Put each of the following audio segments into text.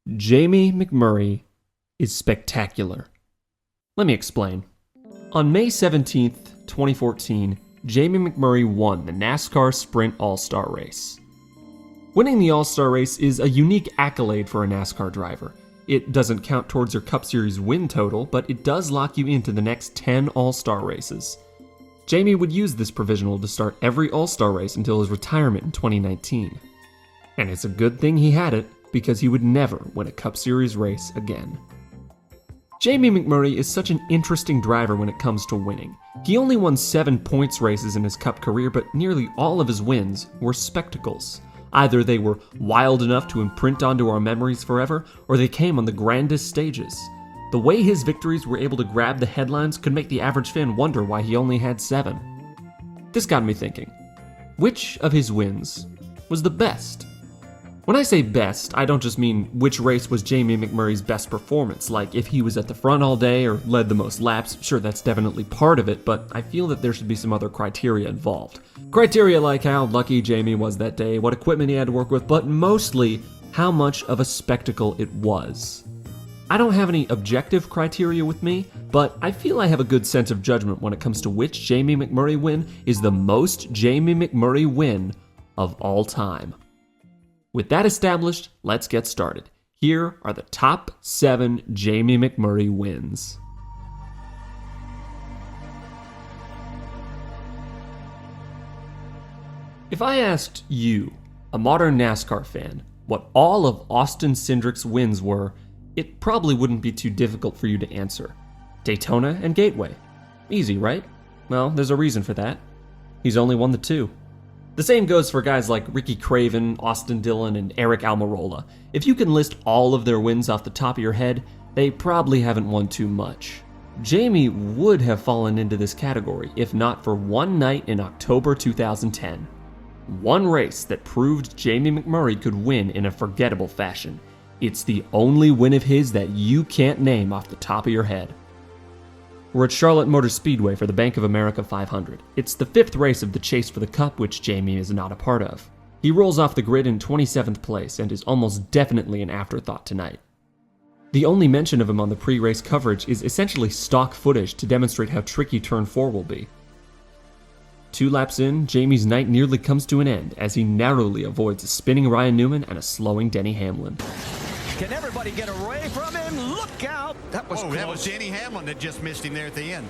Jamie McMurray is spectacular. Let me explain. On May 17th, 2014, Jamie McMurray won the NASCAR Sprint All-Star Race. Winning the All-Star Race is a unique accolade for a NASCAR driver. It doesn't count towards your Cup Series win total, but it does lock you into the next 10 All-Star races. Jamie would use this provisional to start every All-Star race until his retirement in 2019. And it's a good thing he had it, because he would never win a Cup Series race again. Jamie McMurray is such an interesting driver when it comes to winning. He only won 7 points races in his Cup career, but nearly all of his wins were spectacles. Either they were wild enough to imprint onto our memories forever, or they came on the grandest stages. The way his victories were able to grab the headlines could make the average fan wonder why he only had 7. This got me thinking, which of his wins was the best? When I say best, I don't just mean which race was Jamie McMurray's best performance, like if he was at the front all day or led the most laps. Sure, that's definitely part of it, but I feel that there should be some other criteria involved. Criteria like how lucky Jamie was that day, what equipment he had to work with, but mostly how much of a spectacle it was. I don't have any objective criteria with me, but I feel I have a good sense of judgment when it comes to which Jamie McMurray win is the most Jamie McMurray win of all time. With that established, let's get started. Here are the top 7 Jamie McMurray wins. If I asked you, a modern NASCAR fan, what all of Austin Cindric's wins were, it probably wouldn't be too difficult for you to answer. Daytona and Gateway. Easy, right? Well, there's a reason for that. He's only won the 2. The same goes for guys like Ricky Craven, Austin Dillon, and Eric Almirola. If you can list all of their wins off the top of your head, they probably haven't won too much. Jamie would have fallen into this category if not for one night in October 2010. One race that proved Jamie McMurray could win in a forgettable fashion. It's the only win of his that you can't name off the top of your head. We're at Charlotte Motor Speedway for the Bank of America 500. It's the 5th race of the chase for the Cup, which Jamie is not a part of. He rolls off the grid in 27th place and is almost definitely an afterthought tonight. The only mention of him on the pre-race coverage is essentially stock footage to demonstrate how tricky turn 4 will be. 2 laps in, Jamie's night nearly comes to an end as he narrowly avoids a spinning Ryan Newman and a slowing Denny Hamlin. Can everybody get away from him? Look out! That was close. That was Denny Hamlin that just missed him there at the end.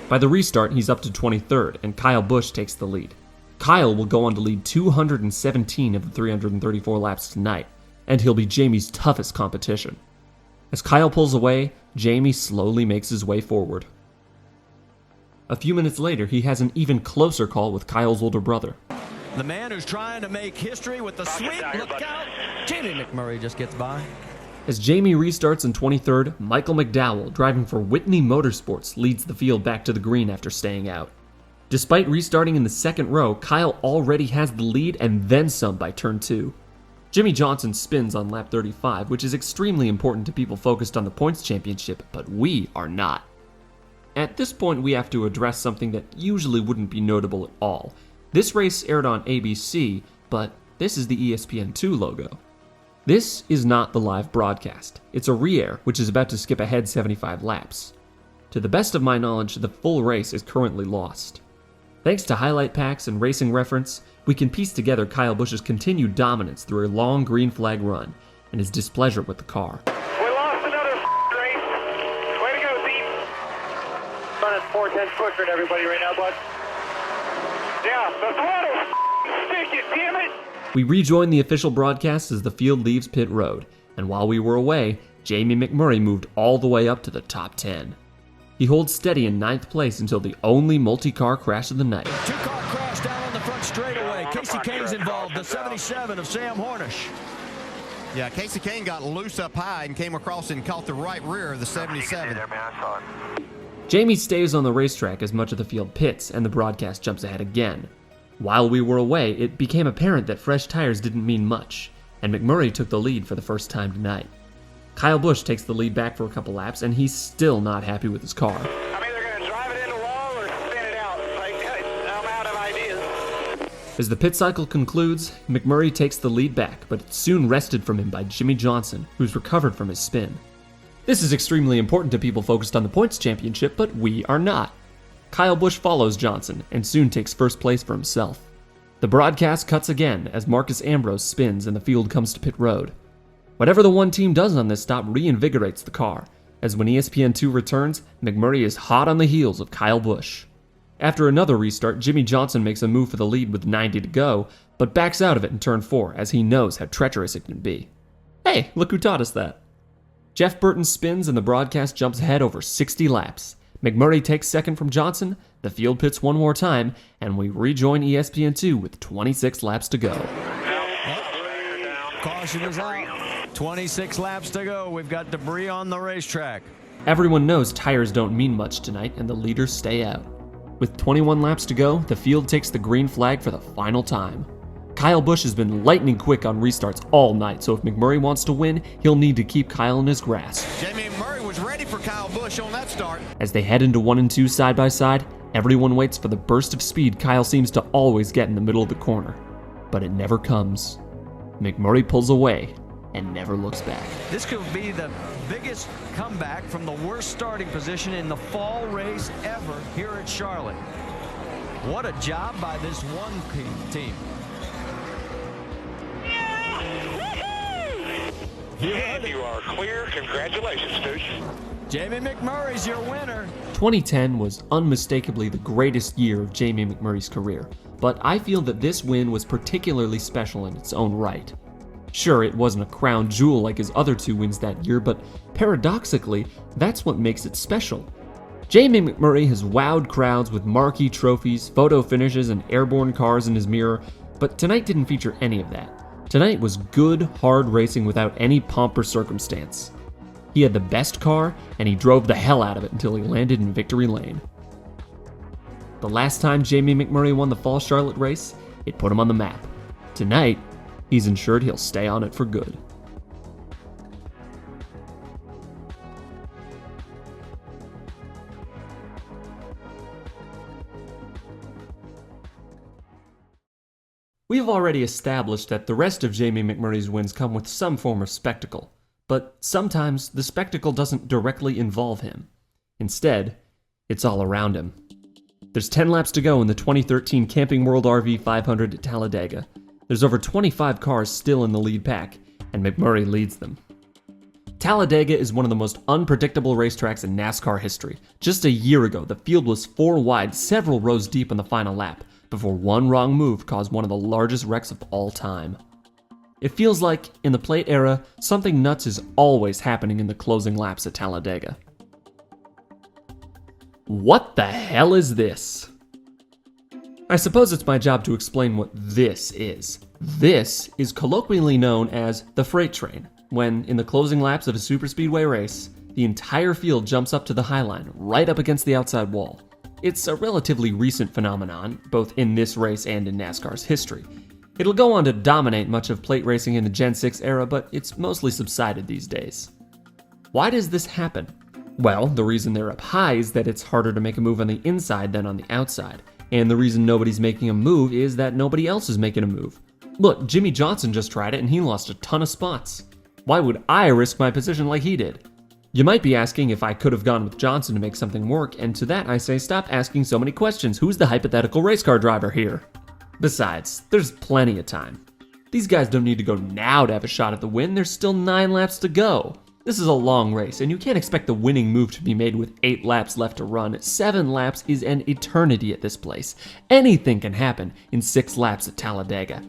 By the restart, he's up to 23rd, and Kyle Busch takes the lead. Kyle will go on to lead 217 of the 334 laps tonight, and he'll be Jamie's toughest competition. As Kyle pulls away, Jamie slowly makes his way forward. A few minutes later, he has an even closer call with Kyle's older brother. The man who's trying to make history with the sweep. Look out! Jamie McMurray just gets by. As Jamie restarts in 23rd, Michael McDowell, driving for Whitney Motorsports, leads the field back to the green after staying out. Despite restarting in the second row, Kyle already has the lead and then some by turn 2. Jimmy Johnson spins on lap 35, which is extremely important to people focused on the points championship, but we are not. At this point, we have to address something that usually wouldn't be notable at all. This race aired on ABC, but this is the ESPN2 logo. This is not the live broadcast. It's a re-air, which is about to skip ahead 75 laps. To the best of my knowledge, the full race is currently lost. Thanks to highlight packs and racing reference, we can piece together Kyle Busch's continued dominance through a long green flag run and his displeasure with the car. We lost another race. Way to go, Deep. Running 4/10 quicker than everybody right now, bud. Yeah, the throttle's sticking, damn it! We rejoin the official broadcast as the field leaves pit road, and while we were away, Jamie McMurray moved all the way up to the top 10. He holds steady in 9th place until the only multi-car crash of the night. 2-car crash down on the front straightaway. Casey Kane's involved, the 77 of Sam Hornish. Yeah, Casey Kane got loose up high and came across and caught the right rear of the 77. Jamie stays on the racetrack as much of the field pits, and the broadcast jumps ahead again. While we were away, it became apparent that fresh tires didn't mean much, and McMurray took the lead for the first time tonight. Kyle Busch takes the lead back for a couple laps, and he's still not happy with his car. I'm either going to drive it into the wall or spin it out. I'm out of ideas. As the pit cycle concludes, McMurray takes the lead back, but it's soon wrested from him by Jimmy Johnson, who's recovered from his spin. This is extremely important to people focused on the points championship, but we are not. Kyle Busch follows Johnson and soon takes first place for himself. The broadcast cuts again as Marcus Ambrose spins and the field comes to pit road. Whatever the one team does on this stop reinvigorates the car, as when ESPN2 returns, McMurray is hot on the heels of Kyle Busch. After another restart, Jimmy Johnson makes a move for the lead with 90 to go, but backs out of it in turn 4 as he knows how treacherous it can be. Hey, look who taught us that. Jeff Burton spins and the broadcast jumps ahead over 60 laps. McMurray takes second from Johnson, the field pits one more time, and we rejoin ESPN2 with 26 laps to go. Caution is out. 26 laps to go. We've got debris on the racetrack. Everyone knows tires don't mean much tonight and the leaders stay out. With 21 laps to go, the field takes the green flag for the final time. Kyle Busch has been lightning quick on restarts all night, so if McMurray wants to win, he'll need to keep Kyle in his grasp. Jamie McMurray was ready for Kyle Busch on that start. As they head into 1 and 2 side by side, everyone waits for the burst of speed Kyle seems to always get in the middle of the corner. But it never comes. McMurray pulls away and never looks back. This could be the biggest comeback from the worst starting position in the fall race ever here at Charlotte. What a job by this one team. And you are clear. Congratulations, Stooge. Jamie McMurray's your winner. 2010 was unmistakably the greatest year of Jamie McMurray's career, but I feel that this win was particularly special in its own right. Sure, it wasn't a crown jewel like his other 2 wins that year, but paradoxically, that's what makes it special. Jamie McMurray has wowed crowds with marquee trophies, photo finishes, and airborne cars in his mirror, but tonight didn't feature any of that. Tonight was good, hard racing without any pomp or circumstance. He had the best car, and he drove the hell out of it until he landed in victory lane. The last time Jamie McMurray won the Fall Charlotte race, it put him on the map. Tonight, he's ensured he'll stay on it for good. We've already established that the rest of Jamie McMurray's wins come with some form of spectacle, but sometimes the spectacle doesn't directly involve him. Instead, it's all around him. There's 10 laps to go in the 2013 Camping World RV 500 at Talladega. There's over 25 cars still in the lead pack, and McMurray leads them. Talladega is one of the most unpredictable racetracks in NASCAR history. Just a year ago, the field was 4 wide, several rows deep on the final lap, before one wrong move caused one of the largest wrecks of all time. It feels like, in the plate era, something nuts is always happening in the closing laps at Talladega. What the hell is this? I suppose it's my job to explain what this is. This is colloquially known as the freight train, when, in the closing laps of a superspeedway race, the entire field jumps up to the high line, right up against the outside wall. It's a relatively recent phenomenon, both in this race and in NASCAR's history. It'll go on to dominate much of plate racing in the Gen 6 era, but it's mostly subsided these days. Why does this happen? Well, the reason they're up high is that it's harder to make a move on the inside than on the outside. And the reason nobody's making a move is that nobody else is making a move. Look, Jimmy Johnson just tried it and he lost a ton of spots. Why would I risk my position like he did? You might be asking if I could have gone with Johnson to make something work, and to that I say stop asking so many questions. Who's the hypothetical race car driver here? Besides, there's plenty of time. These guys don't need to go now to have a shot at the win. There's still 9 laps to go. This is a long race, and you can't expect the winning move to be made with 8 laps left to run. 7 laps is an eternity at this place. Anything can happen in 6 laps at Talladega.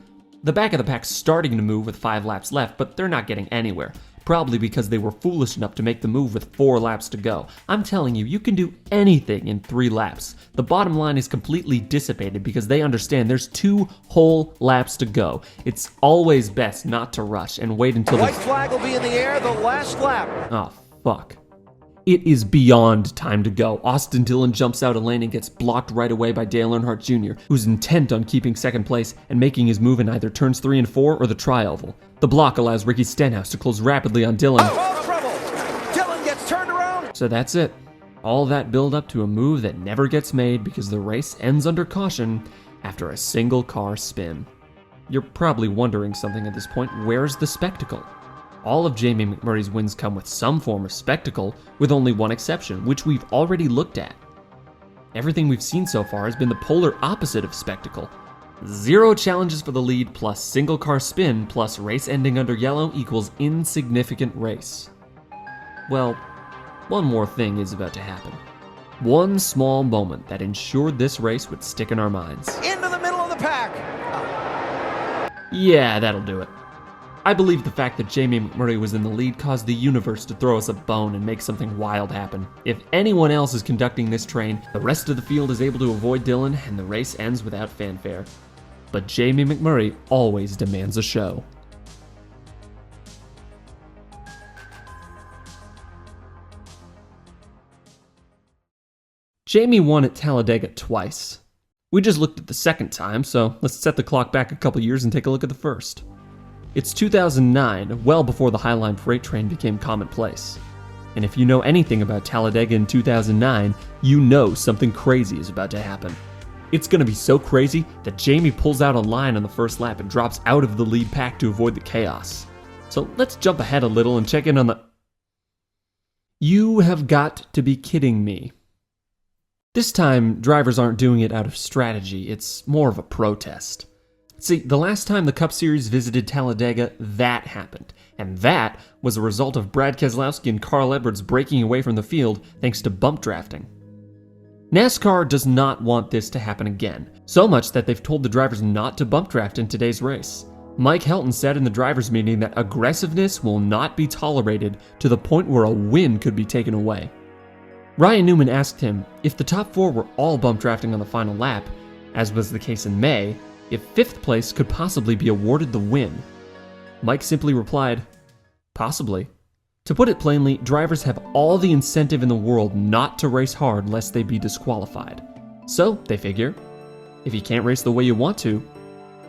The back of the pack's starting to move with 5 laps left, but they're not getting anywhere. Probably because they were foolish enough to make the move with 4 laps to go. I'm telling you, you can do anything in 3 laps. The bottom line is completely dissipated because they understand there's 2 whole laps to go. It's always best not to rush and wait until the white flag will be in the air, the last lap. Oh, fuck. It is beyond time to go. Austin Dillon jumps out a lane and gets blocked right away by Dale Earnhardt Jr., who's intent on keeping second place and making his move in either turns 3 and 4 or the tri-oval. The block allows Ricky Stenhouse to close rapidly on Dillon. Oh, trouble! Dillon gets turned around! So that's it. All that build up to a move that never gets made because the race ends under caution after a single car spin. You're probably wondering something at this point, where's the spectacle? All of Jamie McMurray's wins come with some form of spectacle, with only one exception, which we've already looked at. Everything we've seen so far has been the polar opposite of spectacle. 0 challenges for the lead plus single car spin plus race ending under yellow equals insignificant race. Well, one more thing is about to happen. One small moment that ensured this race would stick in our minds. Into the middle of the pack. Yeah, that'll do it. I believe the fact that Jamie McMurray was in the lead caused the universe to throw us a bone and make something wild happen. If anyone else is conducting this train, the rest of the field is able to avoid Dillon and the race ends without fanfare. But Jamie McMurray always demands a show. Jamie won at Talladega twice. We just looked at the second time, so let's set the clock back a couple years and take a look at the first. It's 2009, well before the Highline freight train became commonplace. And if you know anything about Talladega in 2009, you know something crazy is about to happen. It's going to be so crazy that Jamie pulls out a line on the first lap and drops out of the lead pack to avoid the chaos. So let's jump ahead a little and check in on the... You have got to be kidding me. This time, drivers aren't doing it out of strategy, it's more of a protest. See, the last time the Cup Series visited Talladega, that happened. And that was a result of Brad Keselowski and Carl Edwards breaking away from the field thanks to bump drafting. NASCAR does not want this to happen again, so much that they've told the drivers not to bump draft in today's race. Mike Helton said in the drivers' meeting that aggressiveness will not be tolerated to the point where a win could be taken away. Ryan Newman asked him if the top 4 were all bump drafting on the final lap, as was the case in May, if 5th place could possibly be awarded the win. Mike simply replied, possibly. To put it plainly, drivers have all the incentive in the world not to race hard lest they be disqualified. So, they figure, if you can't race the way you want to,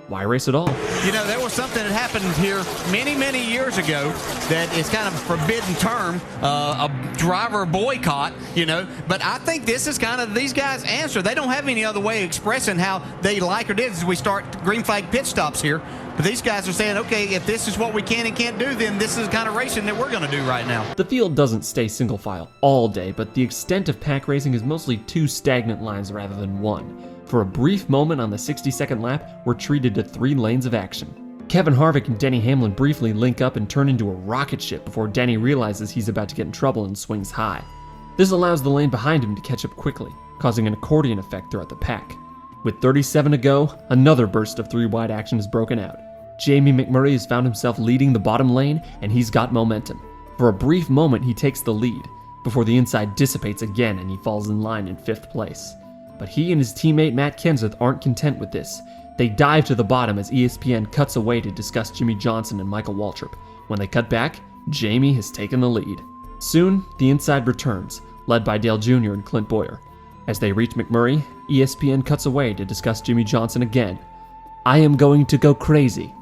why race at all? You know, there was something that happened here many, many years ago that is kind of a forbidden term, a driver boycott, you know. But I think this is kind of these guys' answer. They don't have any other way of expressing how they like or did as we start green flag pit stops here. But these guys are saying, okay, if this is what we can and can't do, then this is the kind of racing that we're going to do right now. The field doesn't stay single file all day, but the extent of pack racing is mostly 2 stagnant lines rather than 1. For a brief moment on the 62nd lap, we're treated to 3 lanes of action. Kevin Harvick and Denny Hamlin briefly link up and turn into a rocket ship before Denny realizes he's about to get in trouble and swings high. This allows the lane behind him to catch up quickly, causing an accordion effect throughout the pack. With 37 to go, another burst of 3-wide action is broken out. Jamie McMurray has found himself leading the bottom lane, and he's got momentum. For a brief moment, he takes the lead, before the inside dissipates again and he falls in line in 5th place. But he and his teammate Matt Kenseth aren't content with this. They dive to the bottom as ESPN cuts away to discuss Jimmy Johnson and Michael Waltrip. When they cut back, Jamie has taken the lead. Soon, the inside returns, led by Dale Jr. and Clint Boyer. As they reach McMurray, ESPN cuts away to discuss Jimmy Johnson again. I am going to go crazy.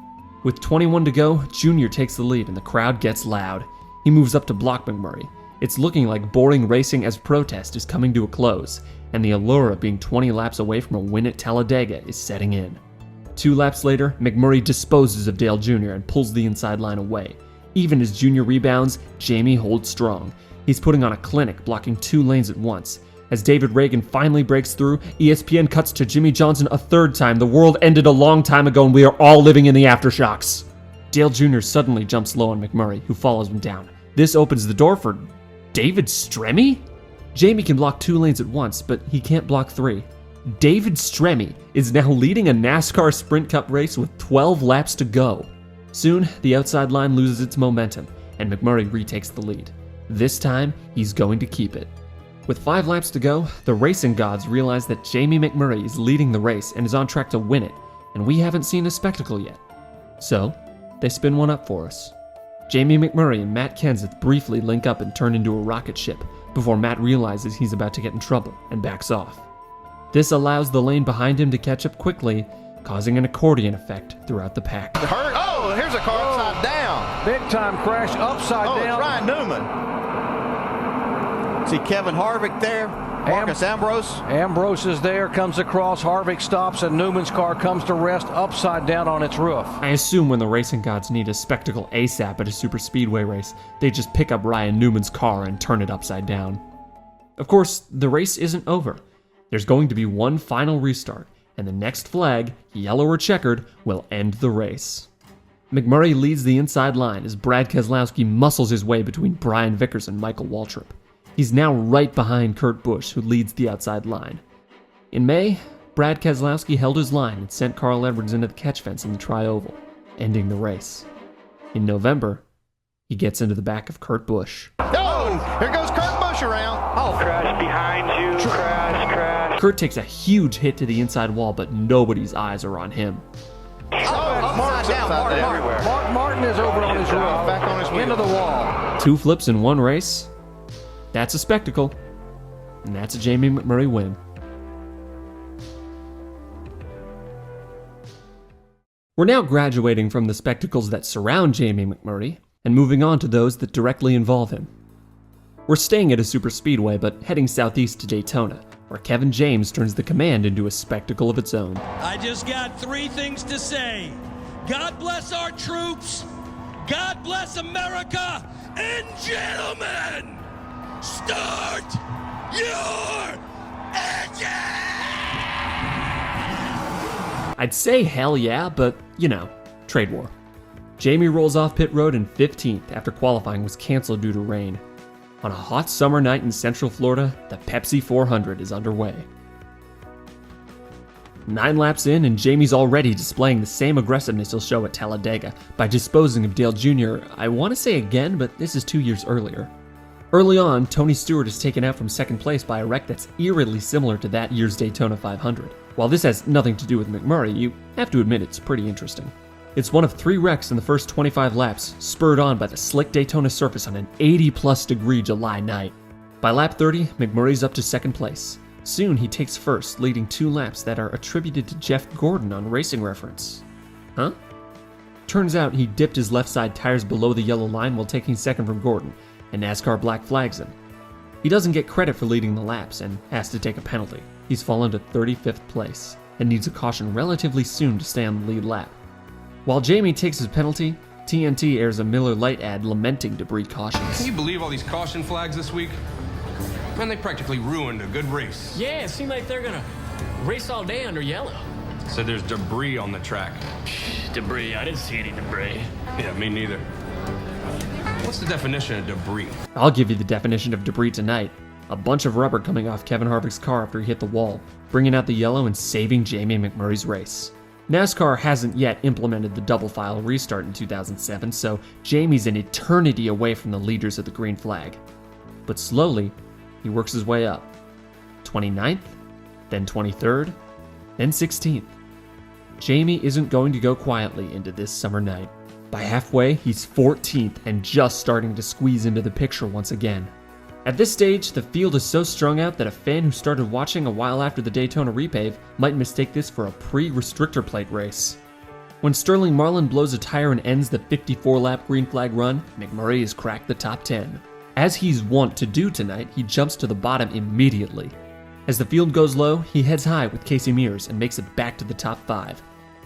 With 21 to go, Jr. takes the lead and the crowd gets loud. He moves up to block McMurray. It's looking like boring racing as protest is coming to a close, and the allure of being 20 laps away from a win at Talladega is setting in. 2 laps later, McMurray disposes of Dale Jr. and pulls the inside line away. Even as Jr. rebounds, Jamie holds strong. He's putting on a clinic, blocking 2 lanes at once. As David Reagan finally breaks through, ESPN cuts to Jimmy Johnson a 3rd time. The world ended a long time ago and we are all living in the aftershocks. Dale Jr. suddenly jumps low on McMurray, who follows him down. This opens the door for David Stremme? Jamie can block 2 lanes at once, but he can't block 3. David Stremme is now leading a NASCAR Sprint Cup race with 12 laps to go. Soon, the outside line loses its momentum, and McMurray retakes the lead. This time, he's going to keep it. With 5 laps to go, the racing gods realize that Jamie McMurray is leading the race and is on track to win it, and we haven't seen a spectacle yet. So, they spin one up for us. Jamie McMurray and Matt Kenseth briefly link up and turn into a rocket ship before Matt realizes he's about to get in trouble and backs off. This allows the lane behind him to catch up quickly, causing an accordion effect throughout the pack. Oh, here's a car upside down. Big time crash upside down. It's Ryan Newman. See Kevin Harvick there. Marcus Ambrose. Ambrose is there, comes across, Harvick stops, and Newman's car comes to rest upside down on its roof. I assume when the racing gods need a spectacle ASAP at a super speedway race, they just pick up Ryan Newman's car and turn it upside down. Of course, the race isn't over. There's going to be one final restart, and the next flag, yellow or checkered, will end the race. McMurray leads the inside line as Brad Keselowski muscles his way between Brian Vickers and Michael Waltrip. He's now right behind Kurt Busch, who leads the outside line. In May, Brad Keselowski held his line and sent Carl Edwards into the catch fence in the tri-oval, ending the race. In November, he gets into the back of Kurt Busch. Oh, here goes Kurt Busch around. Oh, crash behind you, crash. Kurt takes a huge hit to the inside wall, but nobody's eyes are on him. Mark's upside down. Mark Martin is over on his roof, Back on his wheel. into the wall. 2 flips in one race. That's a spectacle. And that's a Jamie McMurray win. We're now graduating from the spectacles that surround Jamie McMurray and moving on to those that directly involve him. We're staying at a super speedway, but heading southeast to Daytona, where Kevin James turns the command into a spectacle of its own. I just got 3 things to say. God bless our troops, God bless America, and gentlemen, start your engine! I'd say hell yeah, but you know, trade war. Jamie rolls off pit road in 15th after qualifying was canceled due to rain. On a hot summer night in Central Florida, the Pepsi 400 is underway. 9 laps in, and Jamie's already displaying the same aggressiveness he'll show at Talladega by disposing of Dale Jr., I want to say again, but this is 2 years earlier. Early on, Tony Stewart is taken out from second place by a wreck that's eerily similar to that year's Daytona 500. While this has nothing to do with McMurray, you have to admit it's pretty interesting. It's one of 3 wrecks in the first 25 laps, spurred on by the slick Daytona surface on an 80-plus degree July night. By lap 30, McMurray's up to second place. Soon he takes first, leading 2 laps that are attributed to Jeff Gordon on Racing Reference. Huh? Turns out he dipped his left side tires below the yellow line while taking second from Gordon, and NASCAR black flags him. He doesn't get credit for leading the laps and has to take a penalty. He's fallen to 35th place and needs a caution relatively soon to stay on the lead lap. While Jamie takes his penalty, TNT airs a Miller Lite ad lamenting debris cautions. Can you believe all these caution flags this week? Man, they practically ruined a good race. Yeah, it seemed like they're gonna race all day under yellow. Said there's debris on the track. Debris, I didn't see any debris. Yeah, me neither. What's the definition of debris? I'll give you the definition of debris tonight. A bunch of rubber coming off Kevin Harvick's car after he hit the wall, bringing out the yellow and saving Jamie McMurray's race. NASCAR hasn't yet implemented the double file restart in 2007, so Jamie's an eternity away from the leaders of the green flag. But slowly, he works his way up. 29th, then 23rd, then 16th. Jamie isn't going to go quietly into this summer night. By halfway, he's 14th and just starting to squeeze into the picture once again. At this stage, the field is so strung out that a fan who started watching a while after the Daytona repave might mistake this for a pre-restrictor plate race. When Sterling Marlin blows a tire and ends the 54-lap green flag run, McMurray has cracked the top 10. As he's wont to do tonight, he jumps to the bottom immediately. As the field goes low, he heads high with Casey Mears and makes it back to the top 5.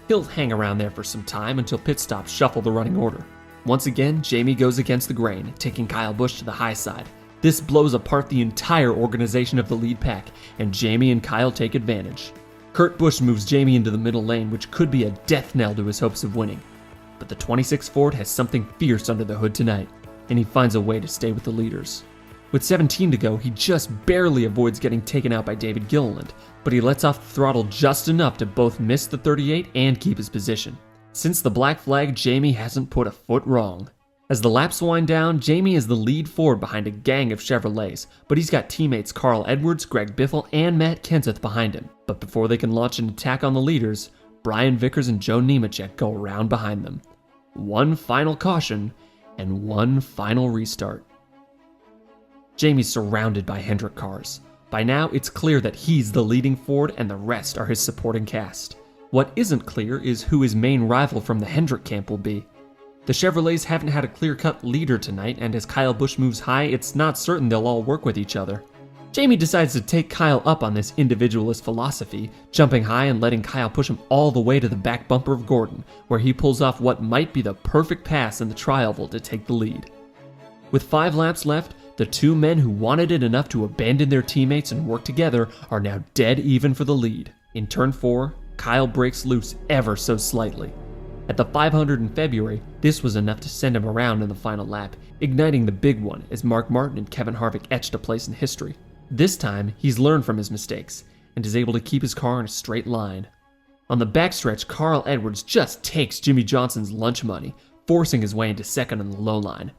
He'll hang around there for some time until pit stops shuffle the running order. Once again, Jamie goes against the grain, taking Kyle Busch to the high side. This blows apart the entire organization of the lead pack, and Jamie and Kyle take advantage. Kurt Busch moves Jamie into the middle lane, which could be a death knell to his hopes of winning. But the 26 Ford has something fierce under the hood tonight, and he finds a way to stay with the leaders. With 17 to go, he just barely avoids getting taken out by David Gilliland, but he lets off the throttle just enough to both miss the 38 and keep his position. Since the black flag, Jamie hasn't put a foot wrong. As the laps wind down, Jamie is the lead Ford behind a gang of Chevrolets, but he's got teammates Carl Edwards, Greg Biffle, and Matt Kenseth behind him. But before they can launch an attack on the leaders, Brian Vickers and Joe Nemechek go around behind them. One final caution, and one final restart. Jamie's surrounded by Hendrick cars. By now, it's clear that he's the leading Ford and the rest are his supporting cast. What isn't clear is who his main rival from the Hendrick camp will be. The Chevrolets haven't had a clear-cut leader tonight, and as Kyle Busch moves high, it's not certain they'll all work with each other. Jamie decides to take Kyle up on this individualist philosophy, jumping high and letting Kyle push him all the way to the back bumper of Gordon, where he pulls off what might be the perfect pass in the tri-oval to take the lead. With 5 laps left, the two men who wanted it enough to abandon their teammates and work together are now dead even for the lead. In turn 4, Kyle breaks loose ever so slightly. At the 500 in February, this was enough to send him around in the final lap, igniting the big one as Mark Martin and Kevin Harvick etched a place in history. This time, he's learned from his mistakes and is able to keep his car in a straight line. On the backstretch, Carl Edwards just takes Jimmy Johnson's lunch money, forcing his way into second on the low line.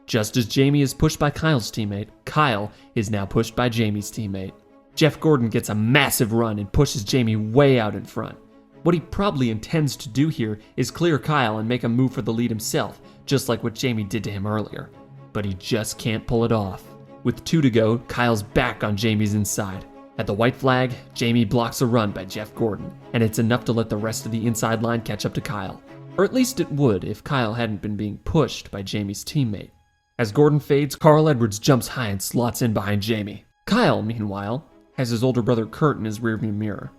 Just as Jamie is pushed by Kyle's teammate, Kyle is now pushed by Jamie's teammate. Jeff Gordon gets a massive run and pushes Jamie way out in front. What he probably intends to do here is clear Kyle and make him move for the lead himself, just like what Jamie did to him earlier. But he just can't pull it off. With 2 to go, Kyle's back on Jamie's inside. At the white flag, Jamie blocks a run by Jeff Gordon, and it's enough to let the rest of the inside line catch up to Kyle. Or at least it would if Kyle hadn't been being pushed by Jamie's teammate. As Gordon fades, Carl Edwards jumps high and slots in behind Jamie. Kyle, meanwhile, has his older brother Kurt in his rearview mirror.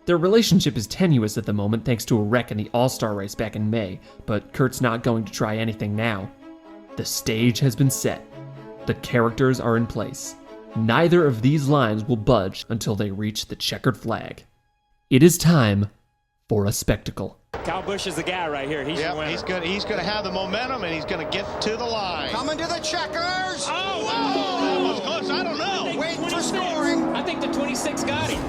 Their relationship is tenuous at the moment thanks to a wreck in the All-Star race back in May, but Kurt's not going to try anything now. The stage has been set. The characters are in place. Neither of these lines will budge until they reach the checkered flag. It is time for a spectacle. Kyle Busch is the guy right here. He's your winner. He's going to have the momentum, and he's going to get to the line. Coming to the checkers. Oh, that was close. I don't know. Waiting for scoring. I think the 26 got him.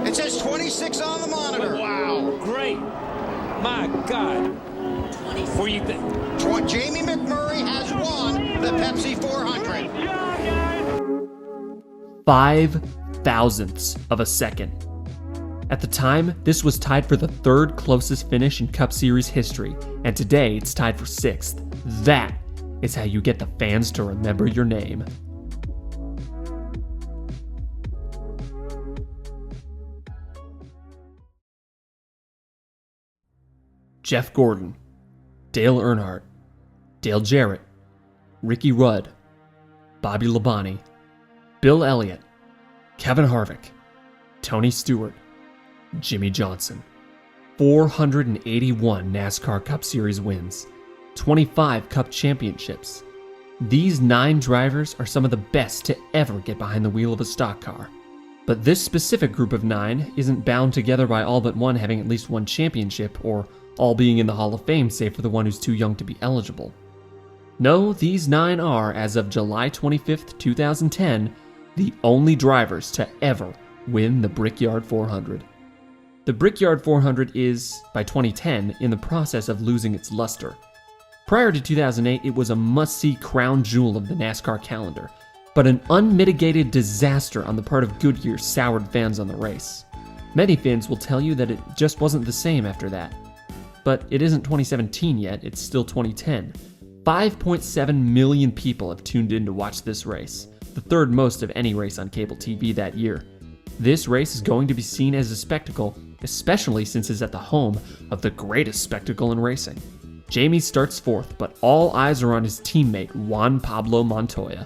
It says 26 on the monitor. Wow. Great. My God. Where you think? Jamie McMurray has won the Pepsi 400. 5 thousandths of a second. At the time, this was tied for the 3rd closest finish in Cup Series history, and today it's tied for 6th. That is how you get the fans to remember your name. Jeff Gordon, Dale Earnhardt, Dale Jarrett, Ricky Rudd, Bobby Labonte, Bill Elliott, Kevin Harvick, Tony Stewart, Jimmy Johnson. 481 NASCAR Cup Series wins, 25 Cup championships. These 9 drivers are some of the best to ever get behind the wheel of a stock car. But this specific group of 9 isn't bound together by all but one having at least one championship, or all being in the Hall of Fame save for the one who's too young to be eligible. No, these 9 are, as of July 25th, 2010, the only drivers to ever win the Brickyard 400. The Brickyard 400 is, by 2010, in the process of losing its luster. Prior to 2008, it was a must-see crown jewel of the NASCAR calendar, but an unmitigated disaster on the part of Goodyear soured fans on the race. Many fans will tell you that it just wasn't the same after that. But it isn't 2017 yet, it's still 2010. 5.7 million people have tuned in to watch this race, the 3rd most of any race on cable TV that year. This race is going to be seen as a spectacle, especially since it's at the home of the greatest spectacle in racing. Jamie starts 4th, but all eyes are on his teammate Juan Pablo Montoya.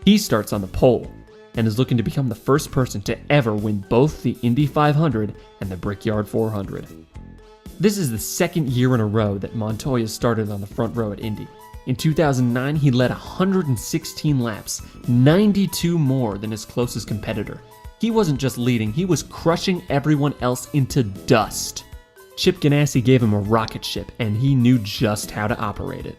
He starts on the pole and is looking to become the first person to ever win both the Indy 500 and the Brickyard 400. This is the 2nd year in a row that Montoya started on the front row at Indy. In 2009, he led 116 laps, 92 more than his closest competitor. He wasn't just leading, he was crushing everyone else into dust. Chip Ganassi gave him a rocket ship, and he knew just how to operate it.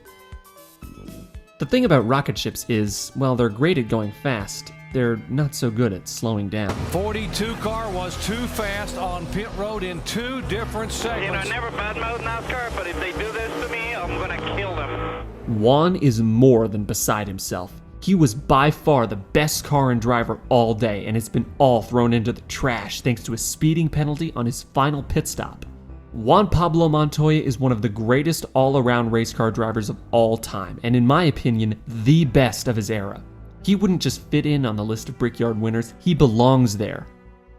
The thing about rocket ships is, while they're great at going fast, they're not so good at slowing down. 42 car was too fast on pit road in 2 different segments. You know, never badmouth NASCAR, but if they do this to me, I'm gonna kill them. Juan is more than beside himself. He was by far the best car and driver all day, and it's been all thrown into the trash thanks to a speeding penalty on his final pit stop. Juan Pablo Montoya is one of the greatest all-around race car drivers of all time, and in my opinion, the best of his era. He wouldn't just fit in on the list of Brickyard winners, he belongs there.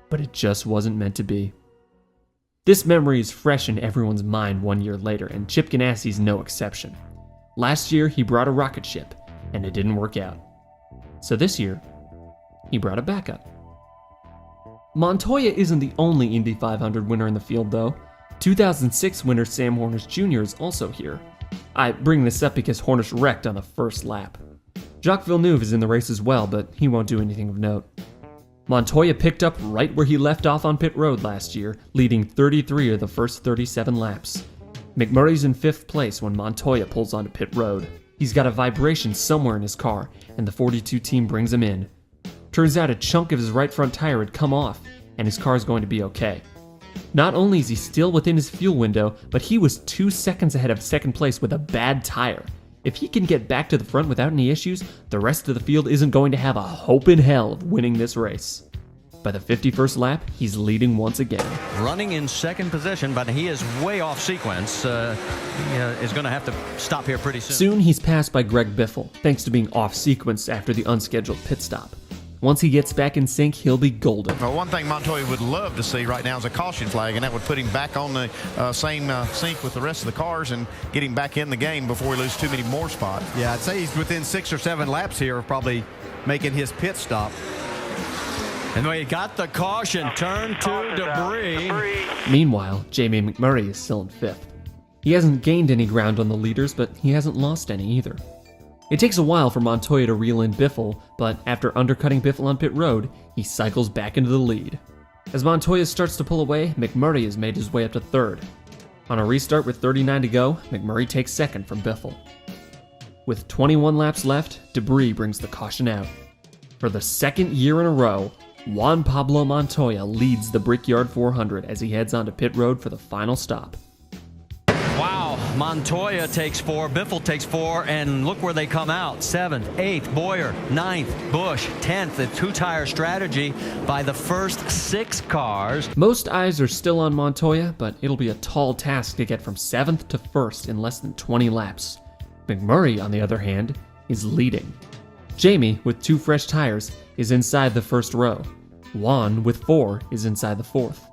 But it just wasn't meant to be. This memory is fresh in everyone's mind 1 year later, and Chip Ganassi's no exception. Last year, he brought a rocket ship, and it didn't work out. So this year, he brought a backup. Montoya isn't the only Indy 500 winner in the field, though. 2006 winner Sam Hornish Jr. is also here. I bring this up because Hornish wrecked on the first lap. Jacques Villeneuve is in the race as well, but he won't do anything of note. Montoya picked up right where he left off on pit road last year, leading 33 of the first 37 laps. McMurray's in 5th place when Montoya pulls onto pit road. He's got a vibration somewhere in his car, and the 42 team brings him in. Turns out a chunk of his right front tire had come off, and his car is going to be okay. Not only is he still within his fuel window, but he was 2 seconds ahead of 2nd place with a bad tire. If he can get back to the front without any issues, the rest of the field isn't going to have a hope in hell of winning this race. By the 51st lap, he's leading once again. Running in 2nd position, but he is way off sequence. He is going to have to stop here pretty soon. Soon he's passed by Greg Biffle, thanks to being off sequence after the unscheduled pit stop. Once he gets back in sync, he'll be golden. Well, one thing Montoya would love to see right now is a caution flag, and that would put him back on the same sync with the rest of the cars and get him back in the game before he loses too many more spots. Yeah, I'd say he's within 6 or 7 laps here of probably making his pit stop. And we got the caution, turn to debris. Meanwhile, Jamie McMurray is still in 5th. He hasn't gained any ground on the leaders, but he hasn't lost any either. It takes a while for Montoya to reel in Biffle, but after undercutting Biffle on pit road, he cycles back into the lead. As Montoya starts to pull away, McMurray has made his way up to 3rd. On a restart with 39 to go, McMurray takes 2nd from Biffle. With 21 laps left, debris brings the caution out. For the 2nd year in a row, Juan Pablo Montoya leads the Brickyard 400 as he heads onto pit road for the final stop. Wow, Montoya takes 4, Biffle takes 4, and look where they come out. 7th, 8th, Boyer, 9th, Busch, 10th. The 2-tire strategy by the first 6 cars. Most eyes are still on Montoya, but it'll be a tall task to get from 7th to 1st in less than 20 laps. McMurray, on the other hand, is leading. Jamie, with 2 fresh tires, is inside the 1st row. Juan, with 4, is inside the 4th.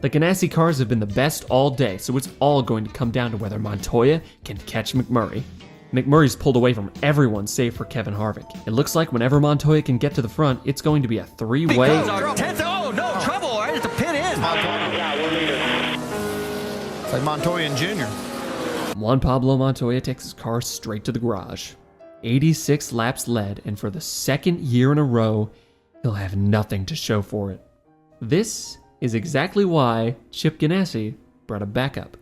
The Ganassi cars have been the best all day, so it's all going to come down to whether Montoya can catch McMurray. McMurray's pulled away from everyone save for Kevin Harvick. It looks like whenever Montoya can get to the front, it's going to be a 3-way. Trouble right at the pit end. It's like Montoya and Jr. Juan Pablo Montoya takes his car straight to the garage. 86 laps led, and for the 2nd year in a row, he'll have nothing to show for it. This is exactly why Chip Ganassi brought a backup.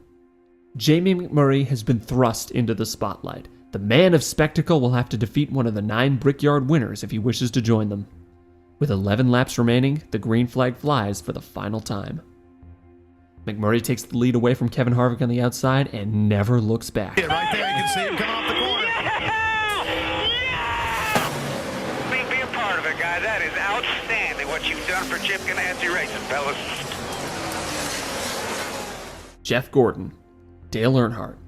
Jamie McMurray has been thrust into the spotlight. The man of spectacle will have to defeat one of the 9 Brickyard winners if he wishes to join them. With 11 laps remaining, the green flag flies for the final time. McMurray takes the lead away from Kevin Harvick on the outside and never looks back. Yeah, right there, you can see him come off the corner. Be a part of it, guys. That is outstanding what you've done for Chip Ganassi Racing, fellas. Jeff Gordon, Dale Earnhardt,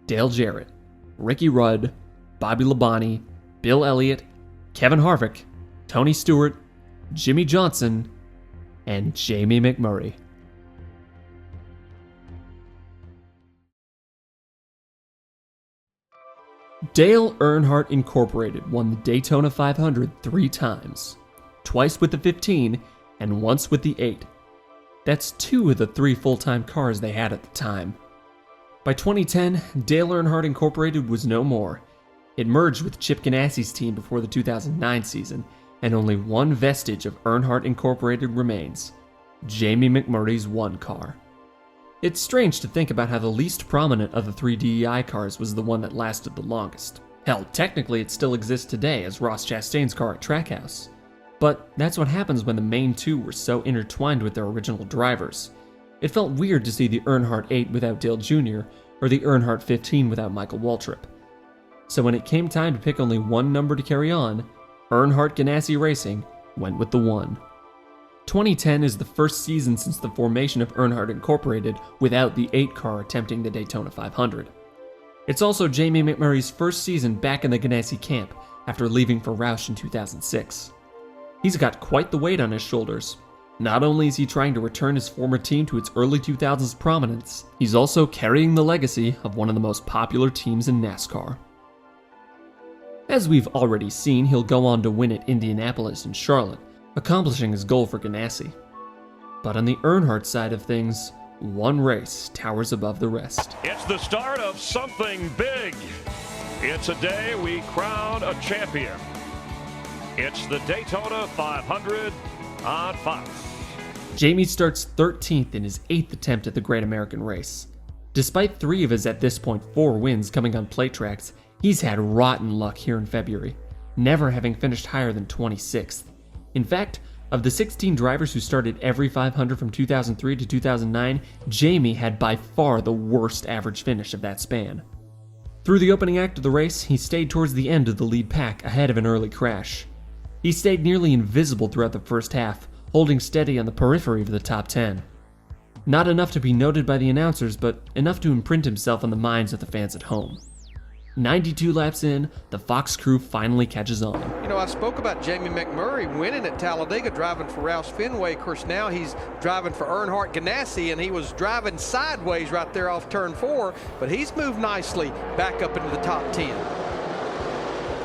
Dale Jarrett, Ricky Rudd, Bobby Labonte, Bill Elliott, Kevin Harvick, Tony Stewart, Jimmy Johnson, and Jamie McMurray. Dale Earnhardt Incorporated won the Daytona 500 3 times, twice with the 15 and once with the 8. That's 2 of the 3 full-time cars they had at the time. By 2010, Dale Earnhardt Incorporated was no more. It merged with Chip Ganassi's team before the 2009 season, and only one vestige of Earnhardt Incorporated remains: Jamie McMurray's 1 car. It's strange to think about how the least prominent of the 3 DEI cars was the one that lasted the longest. Hell, technically it still exists today as Ross Chastain's car at Trackhouse. But that's what happens when the main 2 were so intertwined with their original drivers. It felt weird to see the Earnhardt 8 without Dale Jr., or the Earnhardt 15 without Michael Waltrip. So when it came time to pick only one number to carry on, Earnhardt Ganassi Racing went with the 1. 2010 is the first season since the formation of Earnhardt Incorporated without the 8 car attempting the Daytona 500. It's also Jamie McMurray's first season back in the Ganassi camp after leaving for Roush in 2006. He's got quite the weight on his shoulders. Not only is he trying to return his former team to its early 2000s prominence, he's also carrying the legacy of one of the most popular teams in NASCAR. As we've already seen, he'll go on to win at Indianapolis and Charlotte, accomplishing his goal for Ganassi. But on the Earnhardt side of things, one race towers above the rest. It's the start of something big. It's a day we crown a champion. It's the Daytona 500 on Fox. Jamie starts 13th in his 8th attempt at the Great American Race. Despite 3 of his at this point 4 wins coming on plate tracks, he's had rotten luck here in February, never having finished higher than 26th. In fact, of the 16 drivers who started every 500 from 2003 to 2009, Jamie had by far the worst average finish of that span. Through the opening act of the race, he stayed towards the end of the lead pack ahead of an early crash. He stayed nearly invisible throughout the first half, holding steady on the periphery of the top 10. Not enough to be noted by the announcers, but enough to imprint himself on the minds of the fans at home. 92 laps in, the Fox crew finally catches on. You know, I spoke about Jamie McMurray winning at Talladega, driving for Roush Fenway. Of course, now he's driving for Earnhardt Ganassi, and he was driving sideways right there off turn 4, but he's moved nicely back up into the top 10.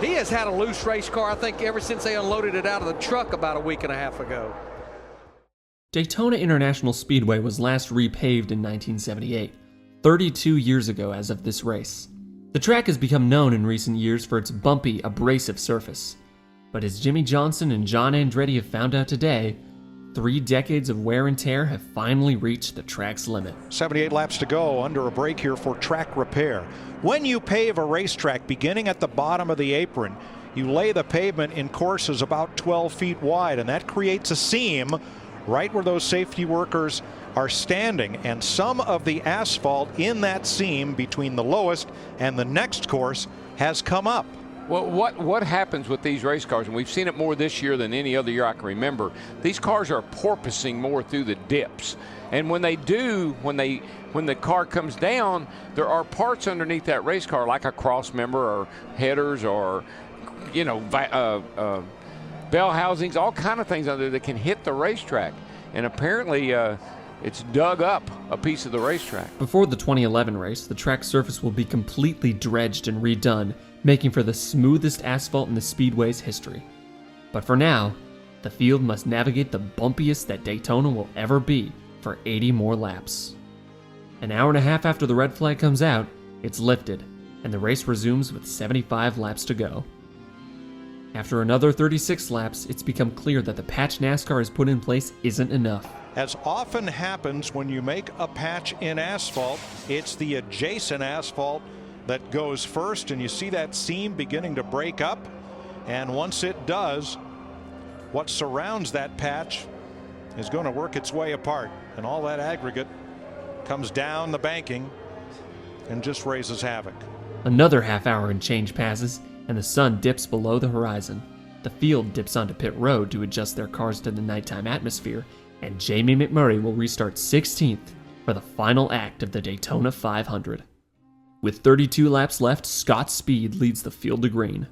He has had a loose race car, I think, ever since they unloaded it out of the truck about a week and a half ago. Daytona International Speedway was last repaved in 1978, 32 years ago as of this race. The track has become known in recent years for its bumpy, abrasive surface. But as Jimmy Johnson and John Andretti have found out today, 3 decades of wear and tear have finally reached the track's limit. 78 laps to go, under a break here for track repair. When you pave a racetrack beginning at the bottom of the apron, you lay the pavement in courses about 12 feet wide, and that creates a seam right where those safety workers are standing, and some of the asphalt in that seam between the lowest and the next course has come up. Well, what happens with these race cars, and we've seen it more this year than any other year I can remember, these cars are porpoising more through the dips. And when they do, when the car comes down, there are parts underneath that race car, like a cross member or headers or, you know, bell housings, all kind of things under there that can hit the racetrack. And apparently it's dug up a piece of the racetrack. Before the 2011 race, the track surface will be completely dredged and redone, making for the smoothest asphalt in the Speedway's history. But for now, the field must navigate the bumpiest that Daytona will ever be for 80 more laps. An hour and a half after the red flag comes out, it's lifted, and the race resumes with 75 laps to go. After another 36 laps, it's become clear that the patch NASCAR has put in place isn't enough. As often happens when you make a patch in asphalt, it's the adjacent asphalt that goes first, and you see that seam beginning to break up. And once it does, what surrounds that patch is going to work its way apart, and all that aggregate comes down the banking and just raises havoc. Another half hour and change passes, and the sun dips below the horizon. The field dips onto pit road to adjust their cars to the nighttime atmosphere, and Jamie McMurray will restart 16th for the final act of the Daytona 500. With 32 laps left, Scott Speed leads the field to green.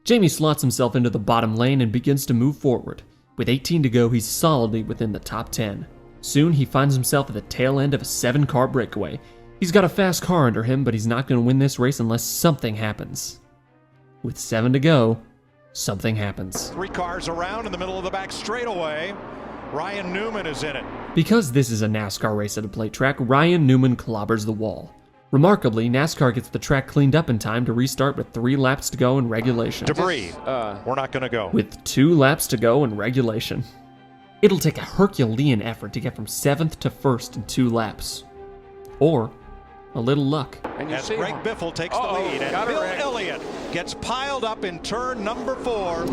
Jamie slots himself into the bottom lane and begins to move forward. With 18 to go, he's solidly within the top 10. Soon, he finds himself at the tail end of a 7-car breakaway. He's got a fast car under him, but he's not going to win this race unless something happens. With 7 to go, something happens. 3 cars around in the middle of the back straightaway. Ryan Newman is in it. Because this is a NASCAR race at a plate track, Ryan Newman clobbers the wall. Remarkably, NASCAR gets the track cleaned up in time to restart with 3 laps to go in regulation. Debris. We're not going to go. With 2 laps to go in regulation. It'll take a Herculean effort to get from 7th to 1st in 2 laps. Or a little luck. And as Greg Biffle takes the lead, and Bill Elliott gets piled up in turn number 4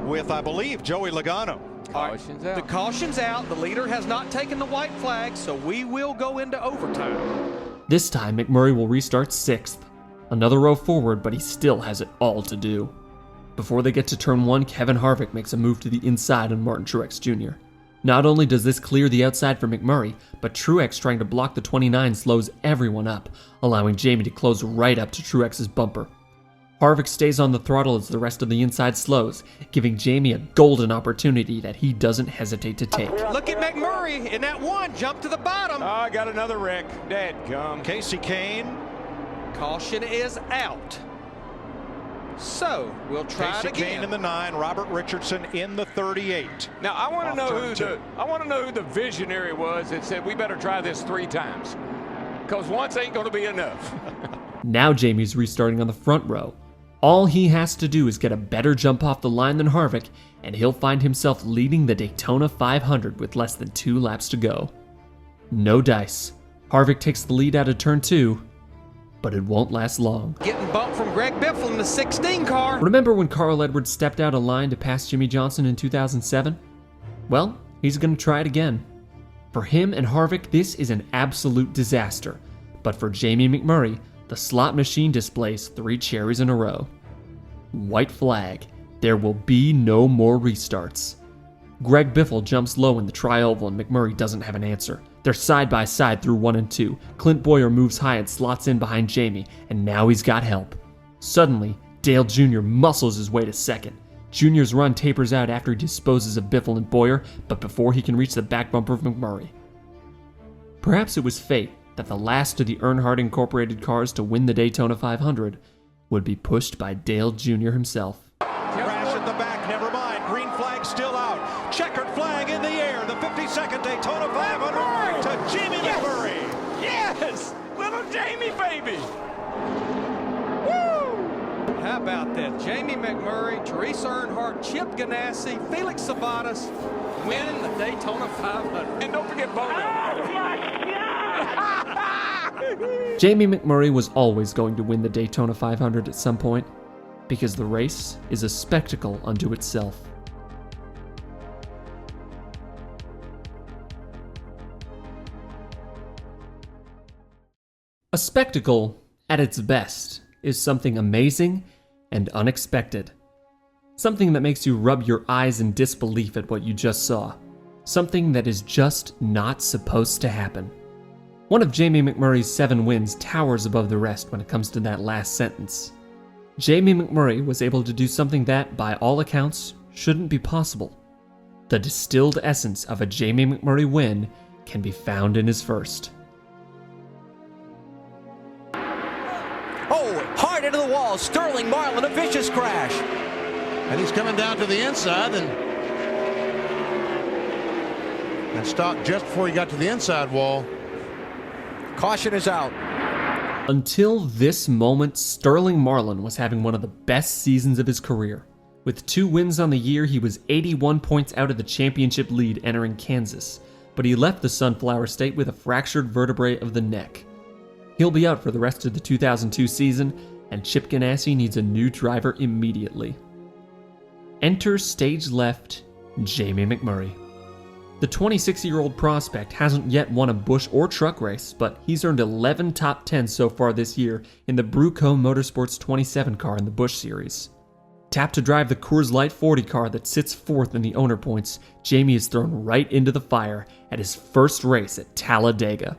with, I believe, Joey Logano. Caution's out. The caution's out. The leader has not taken the white flag, so we will go into overtime. This time, McMurray will restart 6th. Another row forward, but he still has it all to do. Before they get to turn 1, Kevin Harvick makes a move to the inside on Martin Truex Jr. Not only does this clear the outside for McMurray, but Truex trying to block the 29 slows everyone up, allowing Jamie to close right up to Truex's bumper. Harvick stays on the throttle as the rest of the inside slows, giving Jamie a golden opportunity that he doesn't hesitate to take. Look at McMurray in that 1, jump to the bottom. Oh, I got another wreck. Dadgum. Casey Kane. Caution is out. So we'll try Casey it again. Kane in the 9, Robert Richardson in the 38. Now I want to know who the visionary was that said we better try this 3 times, because once ain't going to be enough. Now Jamie's restarting on the front row. All he has to do is get a better jump off the line than Harvick, and he'll find himself leading the Daytona 500 with less than 2 laps to go. No dice. Harvick takes the lead out of turn 2, but it won't last long. Getting bumped from Greg Biffle in the 16 car. Remember when Carl Edwards stepped out of line to pass Jimmy Johnson in 2007? Well, he's going to try it again. For him and Harvick, this is an absolute disaster. But for Jamie McMurray, the slot machine displays 3 cherries in a row. White flag. There will be no more restarts. Greg Biffle jumps low in the tri-oval and McMurray doesn't have an answer. They're side by side through 1 and 2. Clint Boyer moves high and slots in behind Jamie, and now he's got help. Suddenly, Dale Jr. muscles his way to second. Jr.'s run tapers out after he disposes of Biffle and Boyer, but before he can reach the back bumper of McMurray. Perhaps it was fate that the last of the Earnhardt Incorporated cars to win the Daytona 500 would be pushed by Dale Jr. himself. Crash at the back, never mind. Green flag still out. Checkered flag in the air. The 52nd Daytona 500 to Jamie McMurray. Yes! Little Jamie, baby! How about that? Jamie McMurray, Teresa Earnhardt, Chip Ganassi, Felix Sabates winning the Daytona 500. And don't forget Bono. Jamie McMurray was always going to win the Daytona 500 at some point, because the race is a spectacle unto itself. A spectacle, at its best, is something amazing and unexpected. Something that makes you rub your eyes in disbelief at what you just saw. Something that is just not supposed to happen. One of Jamie McMurray's 7 wins towers above the rest when it comes to that last sentence. Jamie McMurray was able to do something that, by all accounts, shouldn't be possible. The distilled essence of a Jamie McMurray win can be found in his first. Oh, hard into the wall. Sterling Marlin, a vicious crash. And he's coming down to the inside and stopped just before he got to the inside wall. Caution is out. Until this moment, Sterling Marlin was having one of the best seasons of his career. With 2 wins on the year, he was 81 points out of the championship lead entering Kansas, but he left the Sunflower State with a fractured vertebrae of the neck. He'll be out for the rest of the 2002 season, and Chip Ganassi needs a new driver immediately. Enter stage left, Jamie McMurray. The 26-year-old prospect hasn't yet won a Busch or truck race, but he's earned 11 top 10s so far this year in the Bruco Motorsports 27 car in the Busch Series. Tapped to drive the Coors Light 40 car that sits 4th in the owner points, Jamie is thrown right into the fire at his first race at Talladega.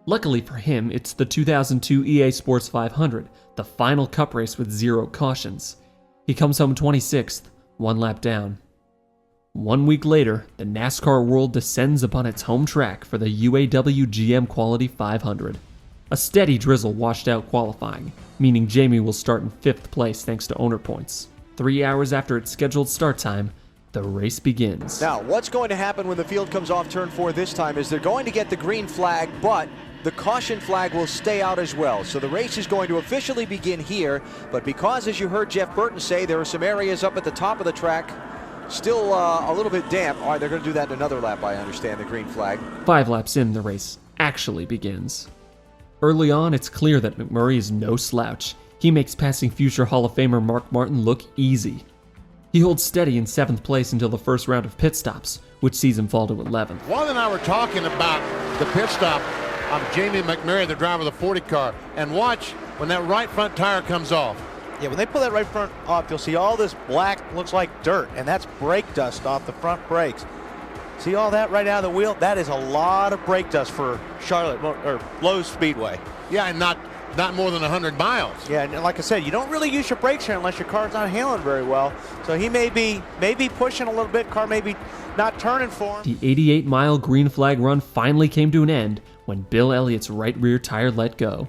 Luckily for him, it's the 2002 EA Sports 500, the final cup race with 0 cautions. He comes home 26th, 1 lap down. 1 week later, the NASCAR world descends upon its home track for the UAW GM Quality 500. A steady drizzle washed out qualifying, meaning Jamie will start in 5th place thanks to owner points. 3 hours after its scheduled start time, the race begins. Now, what's going to happen when the field comes off turn 4 this time is they're going to get the green flag, but the caution flag will stay out as well. So the race is going to officially begin here, but because, as you heard Jeff Burton say, there are some areas up at the top of the track still a little bit damp. All right, they're going to do that in another lap, I understand, the green flag. 5 laps in, the race actually begins. Early on, it's clear that McMurray is no slouch. He makes passing future Hall of Famer Mark Martin look easy. He holds steady in 7th place until the first round of pit stops, which sees him fall to 11th. Wally and I were talking about the pit stop of Jamie McMurray, the driver of the 40 car, and watch when that right front tire comes off. Yeah, when they pull that right front off, you'll see all this black, looks like dirt, and that's brake dust off the front brakes. See all that right out of the wheel? That is a lot of brake dust for Charlotte or Lowe's Speedway. Yeah, and not more than 100 miles. Yeah, and like I said, you don't really use your brakes here unless your car's not handling very well. So he may be pushing a little bit, car may be not turning for him. The 88-mile green flag run finally came to an end when Bill Elliott's right rear tire let go.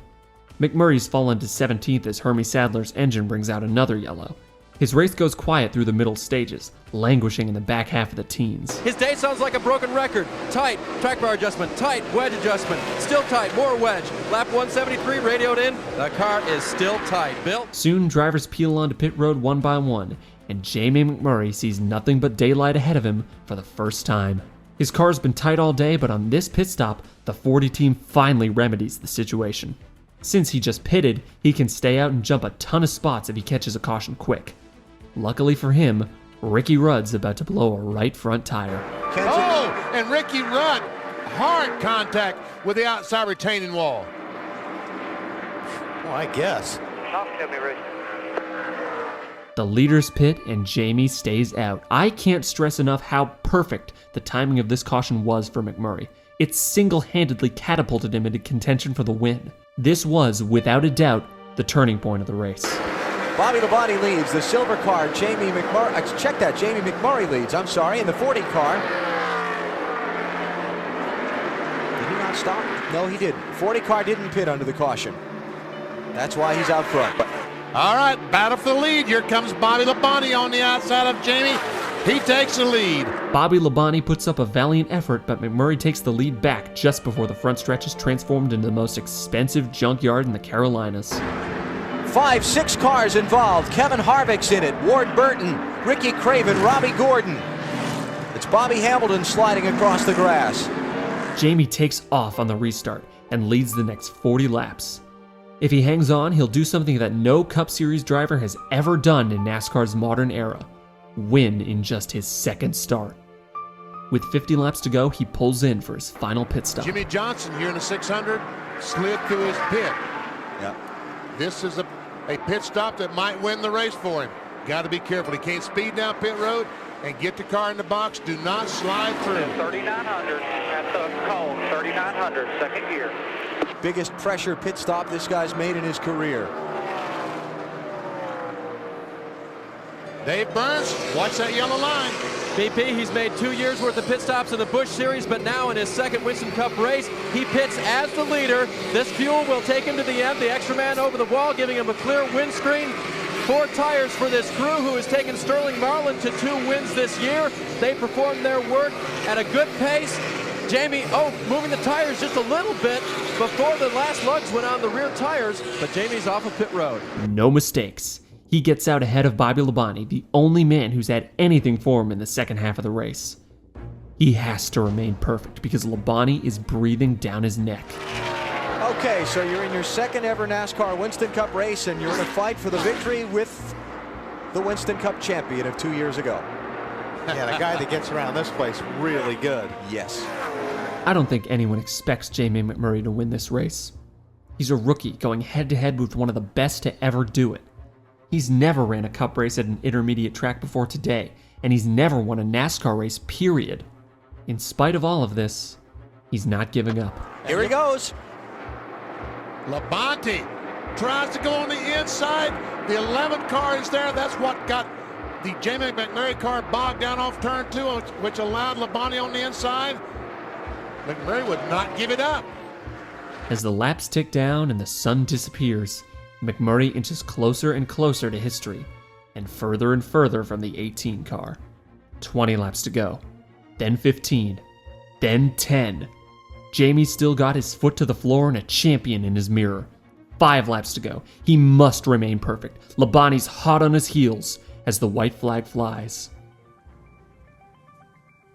McMurray's fallen to 17th as Hermie Sadler's engine brings out another yellow. His race goes quiet through the middle stages, languishing in the back half of the teens. His day sounds like a broken record. Tight, track bar adjustment, tight, wedge adjustment, still tight, more wedge. Lap 173 radioed in, the car is still tight. Bill? Soon, drivers peel onto pit road one by one, and Jamie McMurray sees nothing but daylight ahead of him for the first time. His car's been tight all day, but on this pit stop, the 40 team finally remedies the situation. Since he just pitted, he can stay out and jump a ton of spots if he catches a caution quick. Luckily for him, Ricky Rudd's about to blow a right front tire. Oh, and Ricky Rudd, hard contact with the outside retaining wall. Well, I guess. The leaders pit and Jamie stays out. I can't stress enough how perfect the timing of this caution was for McMurray. It single-handedly catapulted him into contention for the win. This was, without a doubt, the turning point of the race. Bobby Labonte leads. The silver car, Jamie McMurray. Check that, Jamie McMurray leads. I'm sorry, in the 40 car. Did he not stop? No, he didn't. 40 car didn't pit under the caution. That's why he's out front. All right, battle for the lead. Here comes Bobby Labonte on the outside of Jamie. He takes the lead. Bobby Labonte puts up a valiant effort, but McMurray takes the lead back just before the front stretch is transformed into the most expensive junkyard in the Carolinas. 5, 6 cars involved. Kevin Harvick's in it. Ward Burton, Ricky Craven, Robbie Gordon. It's Bobby Hamilton sliding across the grass. Jamie takes off on the restart and leads the next 40 laps. If he hangs on, he'll do something that no Cup Series driver has ever done in NASCAR's modern era: win in just his second start. With 50 laps to go, he pulls in for his final pit stop. Jimmy Johnson here in the 600 slid through his pit. Yeah. This is a pit stop that might win the race for him. Got to be careful. He can't speed down pit road and get the car in the box. Do not slide through. 3,900 at the cone. 3,900, second gear. Biggest pressure pit stop this guy's made in his career. Dave Burns, watch that yellow line. BP, he's made 2 years worth of pit stops in the Busch Series, but now in his second Winston Cup race, he pits as the leader. This fuel will take him to the end. The extra man over the wall, giving him a clear windscreen. 4 tires for this crew who has taken Sterling Marlin to 2 wins this year. They performed their work at a good pace. Jamie, moving the tires just a little bit before the last lugs went on the rear tires, but Jamie's off of pit road. No mistakes. He gets out ahead of Bobby Labonte, the only man who's had anything for him in the second half of the race. He has to remain perfect because Labonte is breathing down his neck. Okay, so you're in your second ever NASCAR Winston Cup race, and you're in a fight for the victory with the Winston Cup champion of 2 years ago. Yeah, the guy that gets around this place really good. Yes. I don't think anyone expects Jamie McMurray to win this race. He's a rookie going head-to-head with one of the best to ever do it. He's never ran a Cup race at an intermediate track before today, and he's never won a NASCAR race, period. In spite of all of this, he's not giving up. Here he goes. Labonte tries to go on the inside. The 11 car is there. That's what got the Jamie McMurray car bogged down off turn 2, which allowed Labonte on the inside. McMurray would not give it up. As the laps tick down and the sun disappears, McMurray inches closer and closer to history, and further from the 18 car. 20 laps to go, then 15, then 10. Jamie's still got his foot to the floor and a champion in his mirror. 5 laps to go. He must remain perfect. Labonte's hot on his heels as the white flag flies.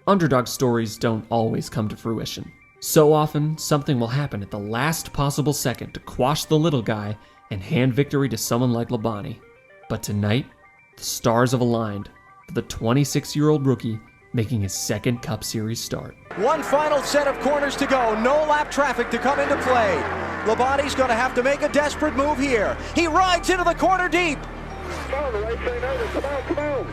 Underdog stories don't always come to fruition. So often, something will happen at the last possible second to quash the little guy and hand victory to someone like Labonte. But tonight, the stars have aligned for the 26-year-old rookie making his second Cup Series start. One final set of corners to go. No lap traffic to come into play. Labonte's going to have to make a desperate move here. He rides into the corner deep. Come on, the right side over. Come on.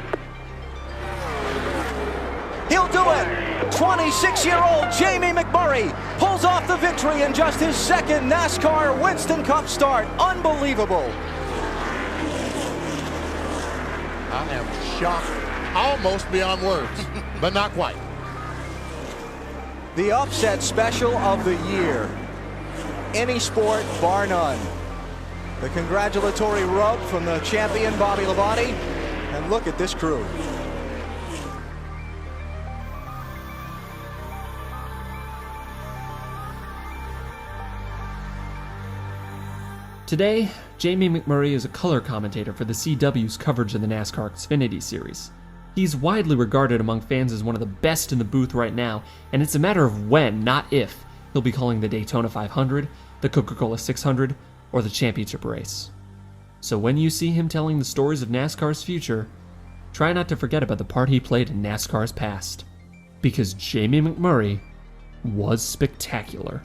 He'll do it. 26-year-old Jamie McMurray pulls off the victory in just his second NASCAR Winston Cup start. Unbelievable. I am shocked, almost beyond words, but not quite. The upset special of the year. Any sport, bar none. The congratulatory rub from the champion, Bobby Labonte. And look at this crew. Today, Jamie McMurray is a color commentator for the CW's coverage of the NASCAR Xfinity Series. He's widely regarded among fans as one of the best in the booth right now, and it's a matter of when, not if, he'll be calling the Daytona 500, the Coca-Cola 600, or the championship race. So when you see him telling the stories of NASCAR's future, try not to forget about the part he played in NASCAR's past. Because Jamie McMurray was spectacular.